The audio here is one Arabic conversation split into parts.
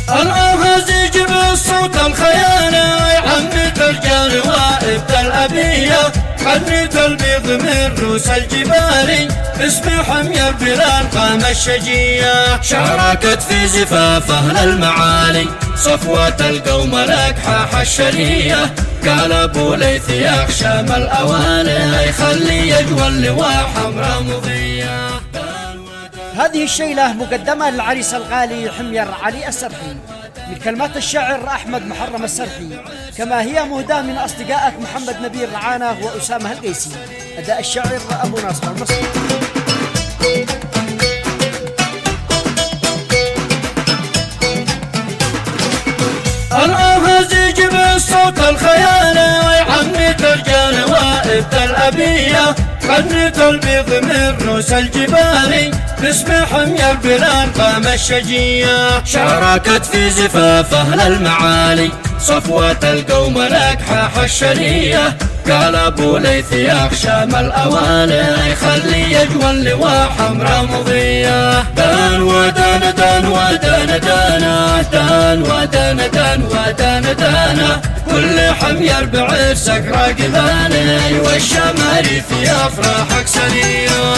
الأهازيج بالصوت الخيانة عمت الرجال وابدأ الأبية حنت البيض من روس الجبال باسم حمي بلال قام الشجية شاركت في زفاف أهل المعالي صفوة القوم الأكحاح الشرية قال أبو ليث يخشى من الأواني يخلي يجوى اللواء حمراء مضية. هذه الشيلة مقدمة للعريس الغالي حمير علي السرحي من كلمات الشاعر أحمد محرم السرحي، كما هي مهداة من أصدقائك محمد نبيل رعانة وأسامة القيسي. أداء الشاعر أبو ناصر المصري. الأهازيج بالصوت الخيانة عمت الرجال وابدأ الأبية حنت البيض من روس الجبال باسم حمي بلال قام الشجية شاركت في زفاف أهل المعالي صفوة القوم الأكحاح الشرية قال أبو ليث يخشى من الأواني يخلي يجوى اللواء حمراء مضية. دان ودان دان ودان دانا دان ودان دان ودان دانا كل حمير بعرسك راقباني والشماري في أفراحك سرية.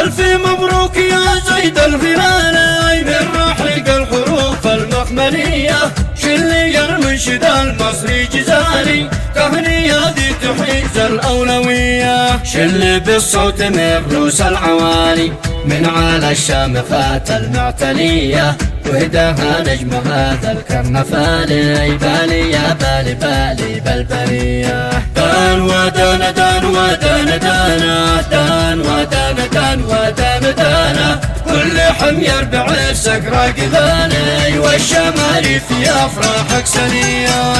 ألف مبروك يا زيد الهلال من رحيق الحروف المخملية شلي المنشد المصري جزالي تهنية ذي تحيز الأولوية شلي بالصوت من روس العوالي من على الشام فات المعتلية وهداها نجم هذا الكرنفالي بالي يا بالي بالي بالبرية. دان ودان دان ودان دانا دان ودان دان ودان دانا كل حمير بعرسك راقباني والشماري في أفراحك سنية.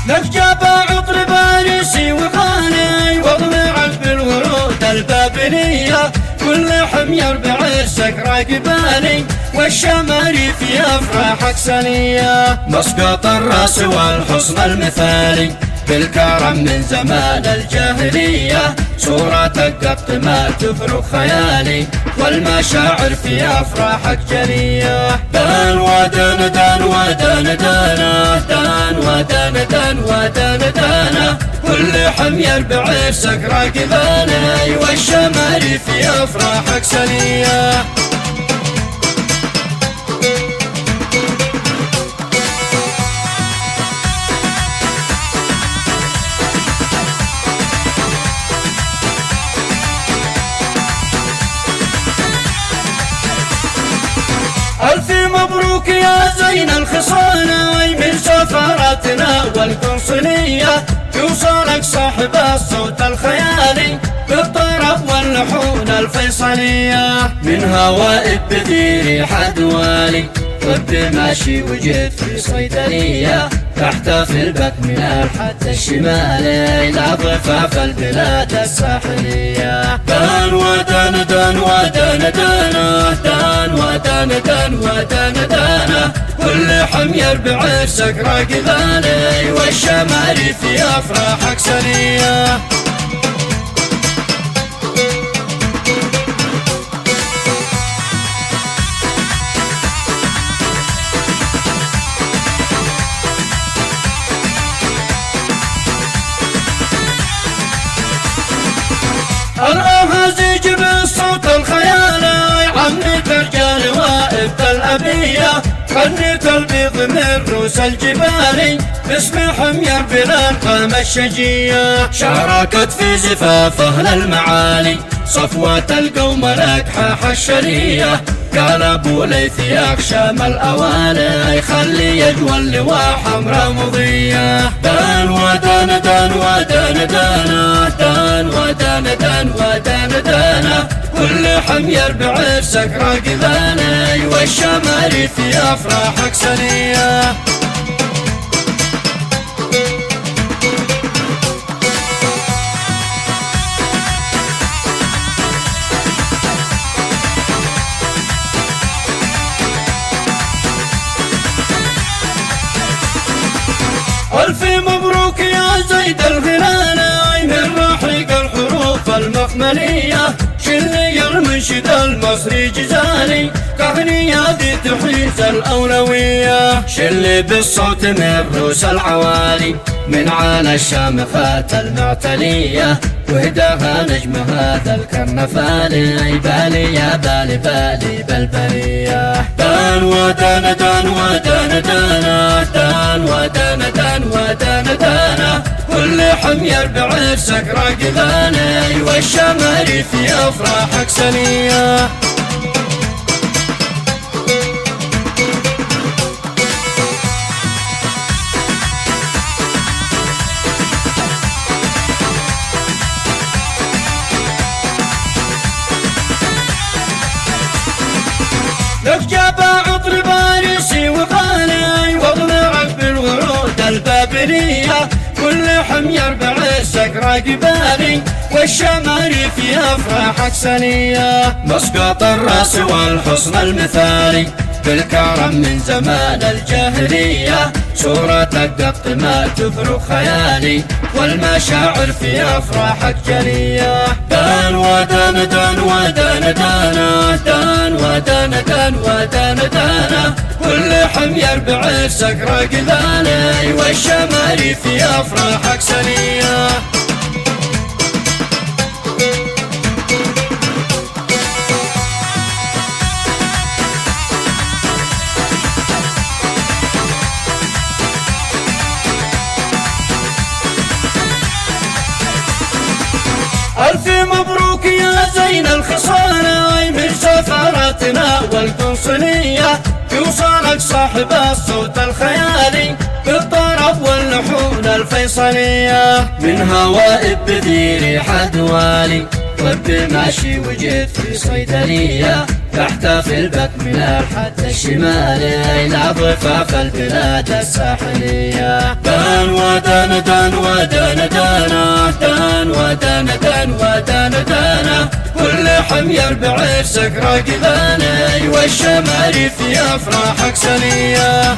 لك جابا عطر باريسي وغاني واضمعت بالورود البابلية كل حمير بعرسك راقباني والشماري في أفراحك سنية. مسقط الراس والحصن المثالي بالكرم من زمان الجاهلية صورتك قط ما تفرق خيالي والمشاعر في أفراحك جلية. دان ودان دان ودان دانا دان ودان دان ودان دانا كل حمير بعرسك راقباني والشماري في أفراحك سنية. ألف مبروك يا زين الخصال من سفارتنا والقنصلية يوصلك صاحب الصوت الخيالي بالطرب واللحون الفيصلية من هوائب بذير حدوالي طب ماشي وجيت في صيدلية تحتفل بك من الحد الشمالي إلى ضفاف البلاد الساحلية. دان ودان دان ودان دانا دان ودان دان ودان دانا كل حمير بعرسك راقباني والشماري في أفراحك سنية. الأهازيج بالصوت الخيالي عمت الرجال وابدأ الأبية حنت البيض من روس الجبال باسم حمي بلال قام الشجية شاركت في زفاف أهل المعالي صفوة القوم الأكحاح الشرية قال أبو ليث يخشى من الأواني يخلي يجوى اللواء حمراء مضية. دان ودان دان ودان دانا دان ودان دان ودان دانا كل حمير بعرسك راقباني والشماري في أفراحك سنية. ألف مبروك يا زيد الغناني من رحيق الحروف المخملية، شلي المنشد المصري جزالي كهنية ذي تحيز الأولوية، شلي بالصوت من روس العوالي من عانى الشامخات المعتلية، وهداها نجم هذا الكرنفالي بالي يا بالي بالي بالبرية. دان ودانا دان ودانا دانا دان ودانا دان ودانا دانا كل حمير بعرسك راقباني والشماري في أفراحك سنية. لك جاب عطر باريسي وغالي واضمرك بالورود البابلية، كل حمير بعرسك راقباني والشماري في أفراحك سنية. مسقط الراس والحصن المثالي بالكرم من زمان الجاهلية، صورتك قط ما تفرق خيالي والمشاعر في أفراحك جلية. دان ودانا دان ودانا دانا دان ودانا دان ودانا دانا كل حمير بعرسك راقباني والشماري في أفراحك سنية. ألف مبروك يا زين الخصال من سفارتنا والقنصلية، يوصلك صاحب الصوت الخيالي بالطرب واللحون الفيصلية، من هوائب بذي ريح دوالي طب ماشي وجيت في صيدلية، تحتفل بك من الحد الشمالي إلى ضفاف البلاد الساحلية. دان ودانا دان ودانا دانا دان ودانا دان ودانا دانا كل حمير بعرسك راقباني والشماري في أفراحك سنية.